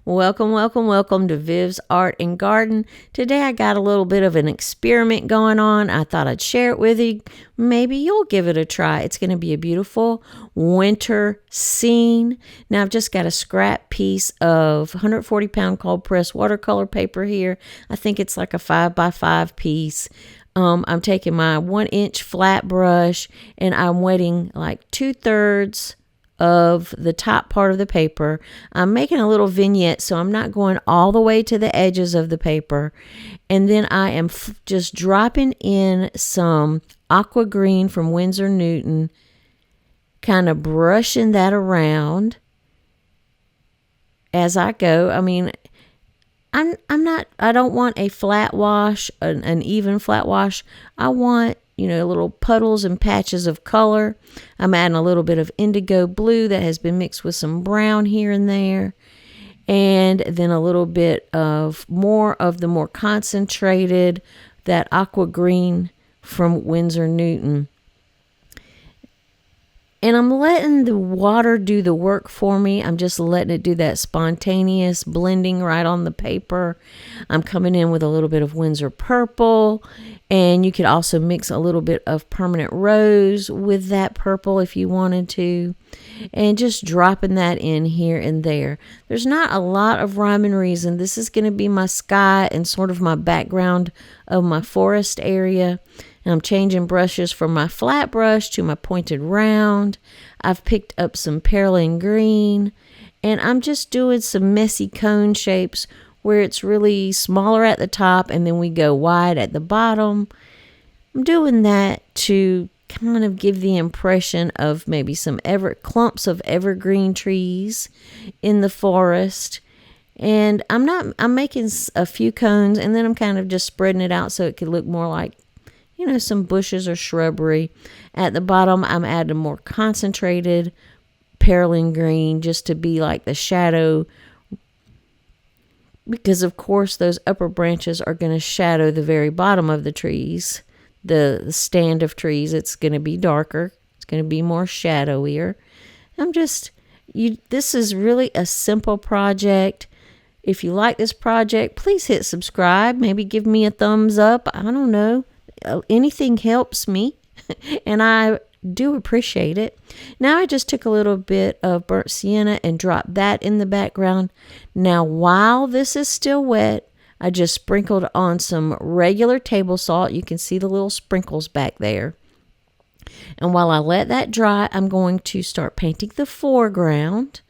Welcome, welcome, welcome to Viv's Art and Garden. Today I got a little bit of an experiment going on. I thought I'd share it with you. Maybe you'll give it a try. It's going to be a beautiful winter scene. Now I've just got a scrap piece of 140-pound cold press watercolor paper here. I think it's like a 5x5 piece. I'm taking my 1-inch flat brush and I'm wetting like 2/3 of the top part of the paper. I'm making a little vignette, so I'm not going all the way to the edges of the paper. And then I am just dropping in some aqua green from Winsor Newton, kind of brushing that around as I go. I mean, I don't want a flat wash, an even flat wash. I want, little puddles and patches of color. I'm adding a little bit of indigo blue that has been mixed with some brown here and there. And then a little bit of the more concentrated, that aqua green from Winsor Newton. And I'm letting the water do the work for me. I'm just letting it do that spontaneous blending right on the paper. I'm coming in with a little bit of Winsor purple. And you could also mix a little bit of permanent rose with that purple if you wanted to. And just dropping that in here and there. There's not a lot of rhyme and reason. This is going to be my sky and sort of my background of my forest area. And I'm changing brushes from my flat brush to my pointed round. I've picked up some perylene green. And I'm just doing some messy cone shapes where it's really smaller at the top and then we go wide at the bottom. I'm doing that to kind of give the impression of maybe some clumps of evergreen trees in the forest. And I'm making a few cones and then I'm kind of just spreading it out so it could look more like, some bushes or shrubbery. At the bottom, I'm adding more concentrated perylene green just to be like the shadow, because of course those upper branches are going to shadow the very bottom of the trees, the stand of trees. It's going to be darker. It's going to be more shadowier. This is really a simple project. If you like this project, please hit subscribe. Maybe give me a thumbs up. I don't know. Anything helps me, and I do appreciate it. Now I just took a little bit of burnt sienna and dropped that in the background. Now while this is still wet, I just sprinkled on some regular table salt. You can see the little sprinkles back there. And while I let that dry, I'm going to start painting the foreground.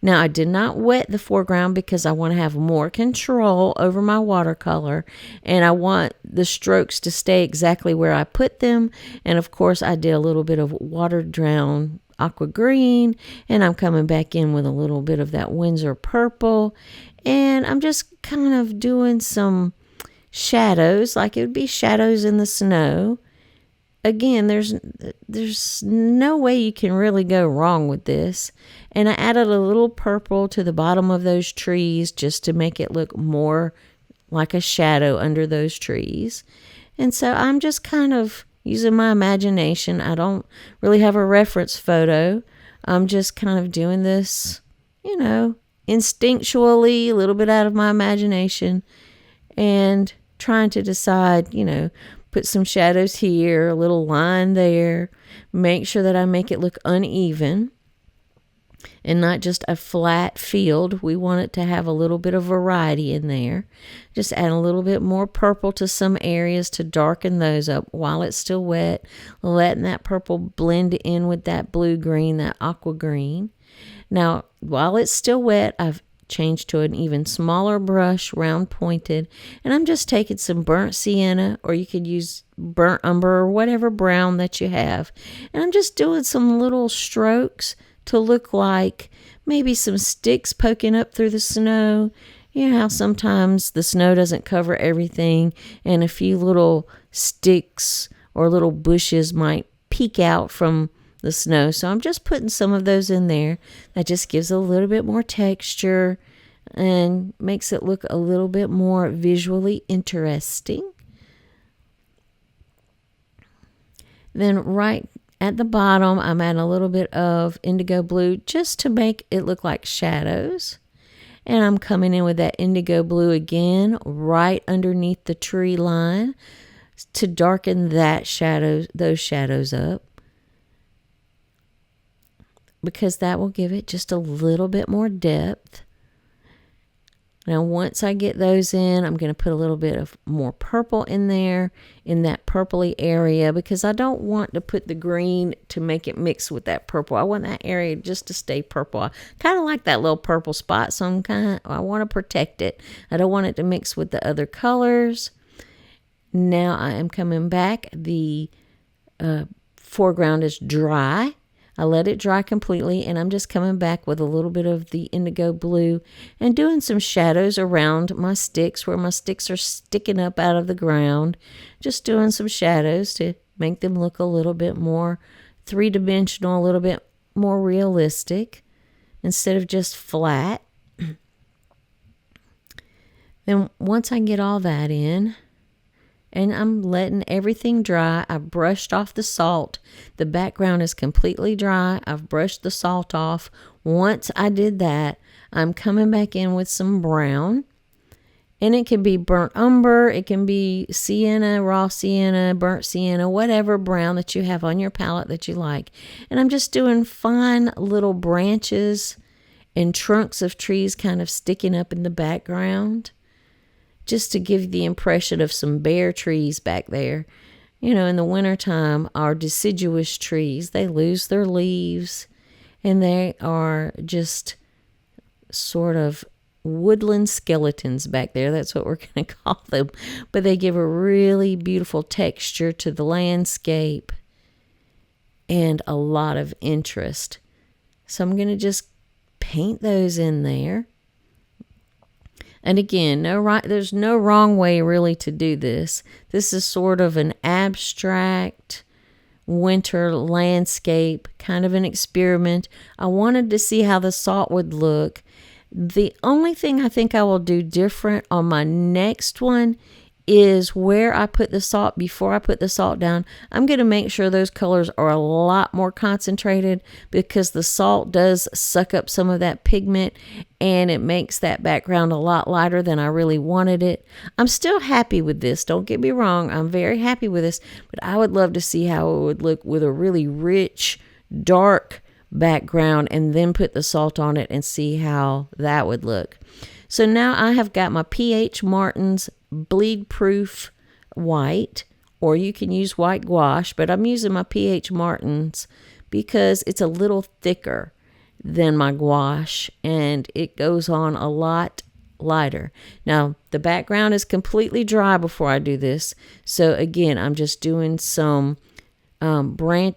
Now, I did not wet the foreground because I want to have more control over my watercolor, and I want the strokes to stay exactly where I put them. And of course, I did a little bit of watered down aqua green, and I'm coming back in with a little bit of that Winsor purple, and I'm just kind of doing some shadows, like it would be shadows in the snow. Again, there's no way you can really go wrong with this. And I added a little purple to the bottom of those trees just to make it look more like a shadow under those trees. And so I'm just kind of using my imagination. I don't really have a reference photo. I'm just kind of doing this, instinctually, a little bit out of my imagination, and trying to decide, put some shadows here, a little line there. Make sure that I make it look uneven and not just a flat field. We want it to have a little bit of variety in there. Just add a little bit more purple to some areas to darken those up while it's still wet. Letting that purple blend in with that blue-green, that aqua green. Now, while it's still wet, I've changed to an even smaller brush, round pointed, and I'm just taking some burnt sienna, or you could use burnt umber or whatever brown that you have, and I'm just doing some little strokes to look like maybe some sticks poking up through the snow. You know how sometimes the snow doesn't cover everything and a few little sticks or little bushes might peek out from the snow. So I'm just putting some of those in there. That just gives a little bit more texture and makes it look a little bit more visually interesting. Then right at the bottom, I'm adding a little bit of indigo blue just to make it look like shadows. And I'm coming in with that indigo blue again, right underneath the tree line to darken those shadows up, because that will give it just a little bit more depth. Now, once I get those in, I'm going to put a little bit of more purple in there, in that purpley area, because I don't want to put the green to make it mix with that purple. I want that area just to stay purple. I kind of like that little purple spot, so I want to protect it. I don't want it to mix with the other colors. Now I am coming back. The foreground is dry. I let it dry completely, and I'm just coming back with a little bit of the indigo blue and doing some shadows around my sticks where my sticks are sticking up out of the ground. Just doing some shadows to make them look a little bit more three-dimensional, a little bit more realistic instead of just flat. Then once I get all that in, and I'm letting everything dry. I've brushed off the salt. The background is completely dry. I've brushed the salt off. Once I did that, I'm coming back in with some brown. And it can be burnt umber. It can be sienna, raw sienna, burnt sienna, whatever brown that you have on your palette that you like. And I'm just doing fine little branches and trunks of trees kind of sticking up in the background, just to give the impression of some bare trees back there. You know, in the wintertime, our deciduous trees, they lose their leaves, and they are just sort of woodland skeletons back there. That's what we're going to call them. But they give a really beautiful texture to the landscape and a lot of interest. So I'm going to just paint those in there. And again, there's no wrong way really to do this. This is sort of an abstract winter landscape, kind of an experiment. I wanted to see how the salt would look. The only thing I think I will do different on my next one is where I put the salt. Before I put the salt down, I'm going to make sure those colors are a lot more concentrated, because the salt does suck up some of that pigment and it makes that background a lot lighter than I really wanted it. I'm still happy with this. Don't get me wrong. I'm very happy with this, but I would love to see how it would look with a really rich, dark background and then put the salt on it and see how that would look. So now I have got my P.H. Martin's bleed proof white, or you can use white gouache, but I'm using my P.H. Martin's because it's a little thicker than my gouache and it goes on a lot lighter. Now the background is completely dry before I do this, so again I'm just doing some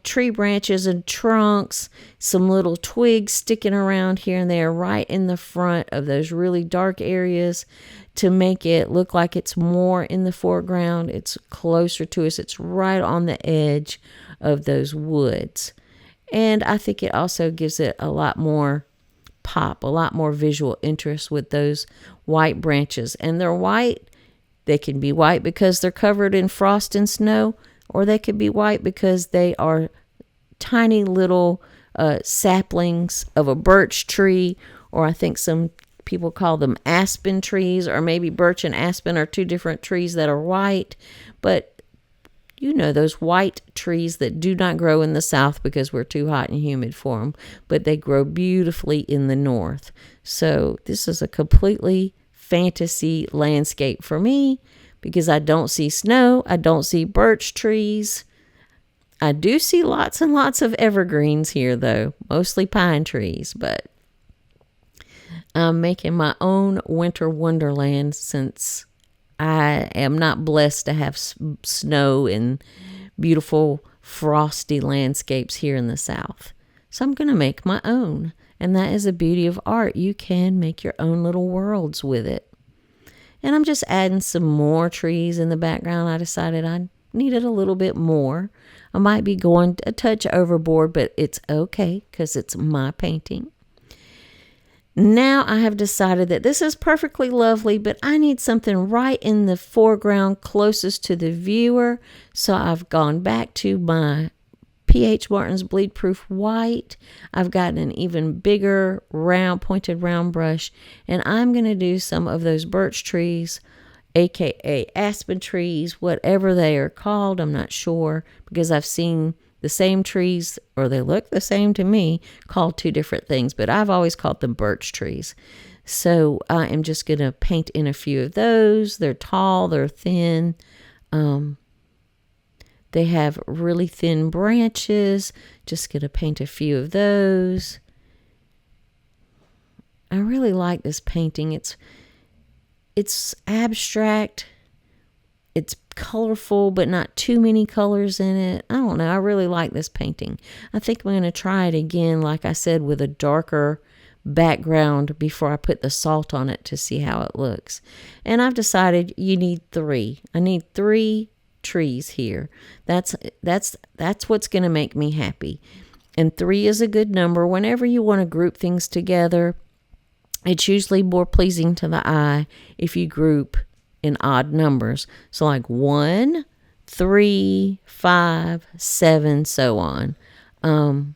tree branches and trunks, some little twigs sticking around here and there right in the front of those really dark areas to make it look like it's more in the foreground. It's closer to us. It's right on the edge of those woods. And I think it also gives it a lot more pop, a lot more visual interest with those white branches. And they're white. They can be white because they're covered in frost and snow, or they could be white because they are tiny little saplings of a birch tree, or I think some people call them aspen trees, or maybe birch and aspen are two different trees that are white. But you know, those white trees that do not grow in the south because we're too hot and humid for them, but they grow beautifully in the north. So this is a completely fantasy landscape for me, because I don't see snow, I don't see birch trees. I do see lots and lots of evergreens here though, mostly pine trees, but I'm making my own winter wonderland since I am not blessed to have snow and beautiful frosty landscapes here in the south. So I'm going to make my own, and that is the beauty of art. You can make your own little worlds with it. And I'm just adding some more trees in the background. I decided I needed a little bit more. I might be going a touch overboard, but it's okay because it's my painting. Now I have decided that this is perfectly lovely, but I need something right in the foreground closest to the viewer. So I've gone back to my P.H. Martin's Bleed Proof White. I've gotten an even bigger pointed round brush, and I'm going to do some of those birch trees, aka aspen trees, whatever they are called. I'm not sure, because I've seen the same trees, or they look the same to me, called two different things, but I've always called them birch trees. So I am just going to paint in a few of those. They're tall, they're thin. They have really thin branches. Just going to paint a few of those. I really like this painting. It's abstract. It's colorful, but not too many colors in it. I don't know. I really like this painting. I think I'm going to try it again, like I said, with a darker background before I put the salt on it to see how it looks. And I've decided you need 3. I need 3 trees here. That's what's going to make me happy. And 3 is a good number. Whenever you want to group things together, it's usually more pleasing to the eye if you group in odd numbers. So like 1, 3, 5, 7, so on. And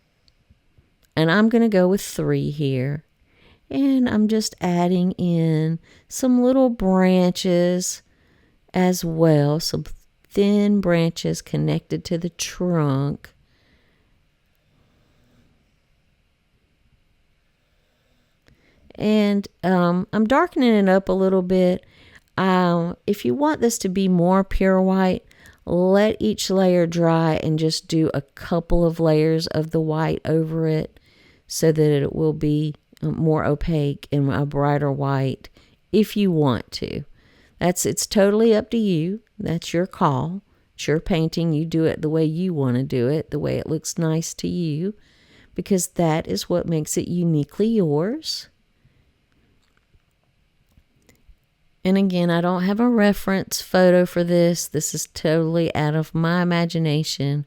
I'm going to go with 3 here. And I'm just adding in some little branches as well. Some thin branches connected to the trunk. And I'm darkening it up a little bit. If you want this to be more pure white, let each layer dry and just do a couple of layers of the white over it, so that it will be more opaque and a brighter white if you want to. It's totally up to you. That's your call. It's your painting. You do it the way you want to do it, the way it looks nice to you, because that is what makes it uniquely yours. And again, I don't have a reference photo for this. This is totally out of my imagination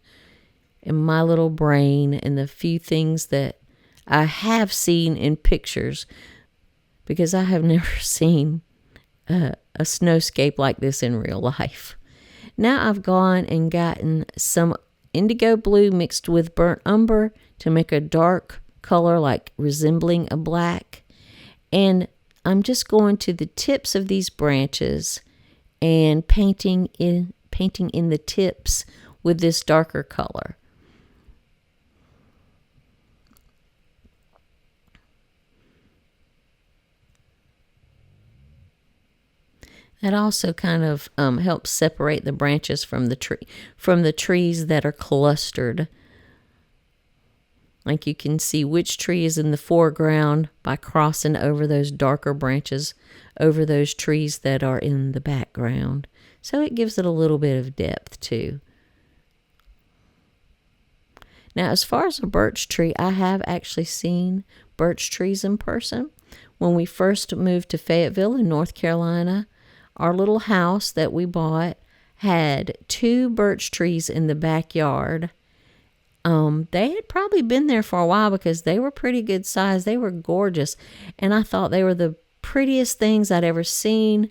and my little brain and the few things that I have seen in pictures, because I have never seen a snowscape like this in real life. Now I've gone and gotten some indigo blue mixed with burnt umber to make a dark color like resembling a black. And I'm just going to the tips of these branches and painting in the tips with this darker color. That also kind of helps separate the branches from the trees that are clustered. Like you can see which tree is in the foreground by crossing over those darker branches over those trees that are in the background. So it gives it a little bit of depth too. Now, as far as a birch tree, I have actually seen birch trees in person. When we first moved to Fayetteville in North Carolina, our little house that we bought had 2 birch trees in the backyard. They had probably been there for a while because they were pretty good size. They were gorgeous. And I thought they were the prettiest things I'd ever seen.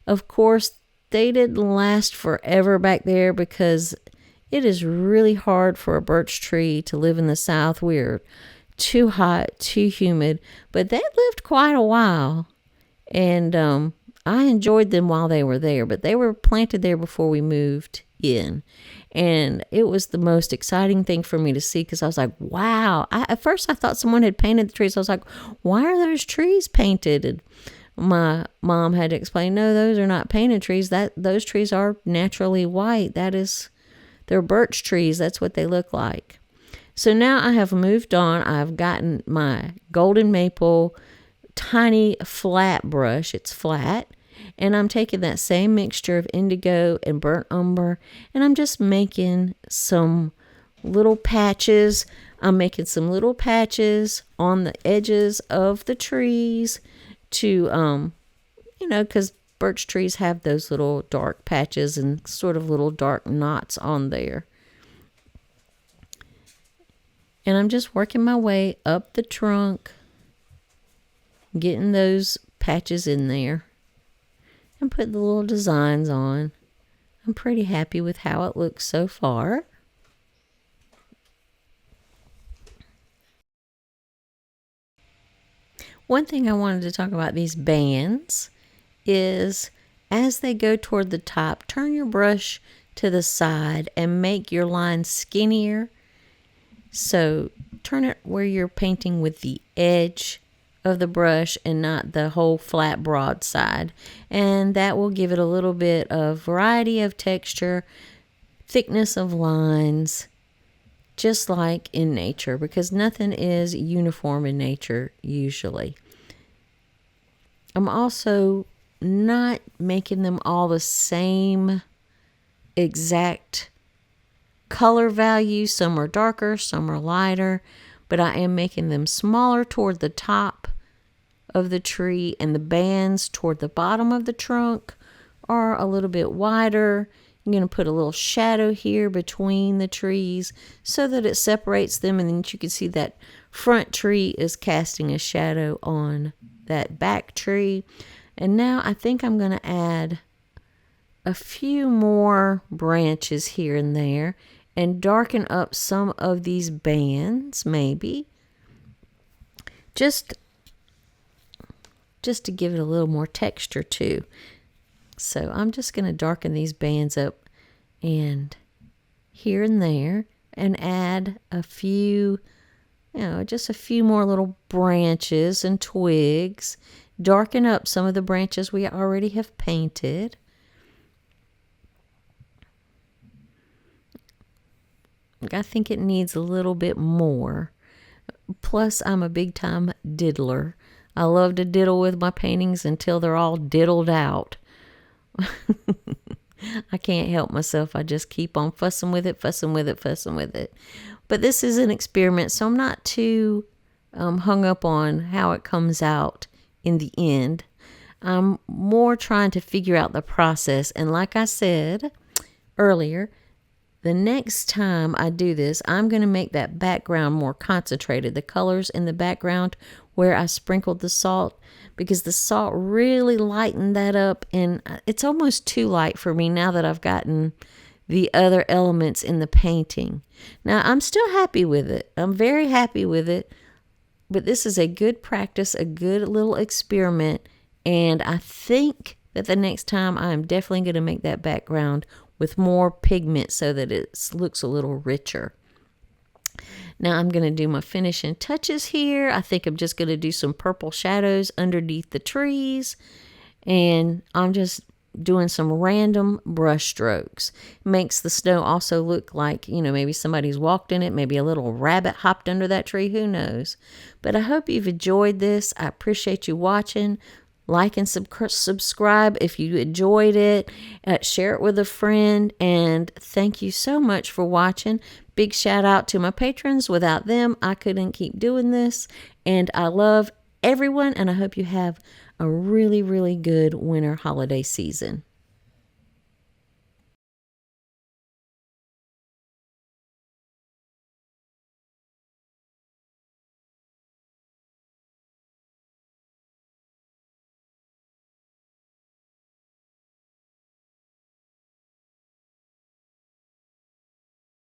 Of course, they didn't last forever back there because it is really hard for a birch tree to live in the South. We're too hot, too humid. But they lived quite a while. And I enjoyed them while they were there, but they were planted there before we moved in. And it was the most exciting thing for me to see, because I was like, wow. At first I thought someone had painted the trees. I was like, why are those trees painted? And my mom had to explain, no, those are not painted trees. Those trees are naturally white. They're birch trees. That's what they look like. So now I have moved on. I've gotten my golden maple tiny flat brush. It's flat. And I'm taking that same mixture of indigo and burnt umber, and I'm just making some little patches. I'm making some little patches on the edges of the trees to, because birch trees have those little dark patches and sort of little dark knots on there. And I'm just working my way up the trunk, getting those patches in there. And put the little designs on. I'm pretty happy with how it looks so far. One thing I wanted to talk about these bands is as they go toward the top, turn your brush to the side and make your line skinnier. So turn it where you're painting with the edge of the brush and not the whole flat broad side. And that will give it a little bit of variety of texture, thickness of lines, just like in nature, because nothing is uniform in nature usually. I'm also not making them all the same exact color value. Some are darker, some are lighter, but I am making them smaller toward the top of the tree, and the bands toward the bottom of the trunk are a little bit wider. I'm going to put a little shadow here between the trees so that it separates them, and then you can see that front tree is casting a shadow on that back tree. And now I think I'm going to add a few more branches here and there and darken up some of these bands, maybe. Just to give it a little more texture too. So I'm just going to darken these bands up and here and there and add a few, just a few more little branches and twigs. Darken up some of the branches we already have painted. I think it needs a little bit more. Plus, I'm a big time diddler. I love to diddle with my paintings until they're all diddled out. I can't help myself. I just keep on fussing with it. But this is an experiment, so I'm not too hung up on how it comes out in the end. I'm more trying to figure out the process. And like I said earlier, the next time I do this, I'm going to make that background more concentrated. The colors in the background where I sprinkled the salt, because the salt really lightened that up, and it's almost too light for me now that I've gotten the other elements in the painting. Now, I'm still happy with it. I'm very happy with it, but this is a good practice, a good little experiment, and I think that the next time I'm definitely going to make that background with more pigment so that it looks a little richer. Now I'm going to do my finishing touches here. I think I'm just going to do some purple shadows underneath the trees, and I'm just doing some random brush strokes. Makes the snow also look like, maybe somebody's walked in it, maybe a little rabbit hopped under that tree, who knows. But I hope you've enjoyed this. I appreciate you watching. Like and subscribe if you enjoyed it. Share it with a friend. And thank you so much for watching. Big shout out to my patrons. Without them, I couldn't keep doing this. And I love everyone. And I hope you have a really, really good winter holiday season.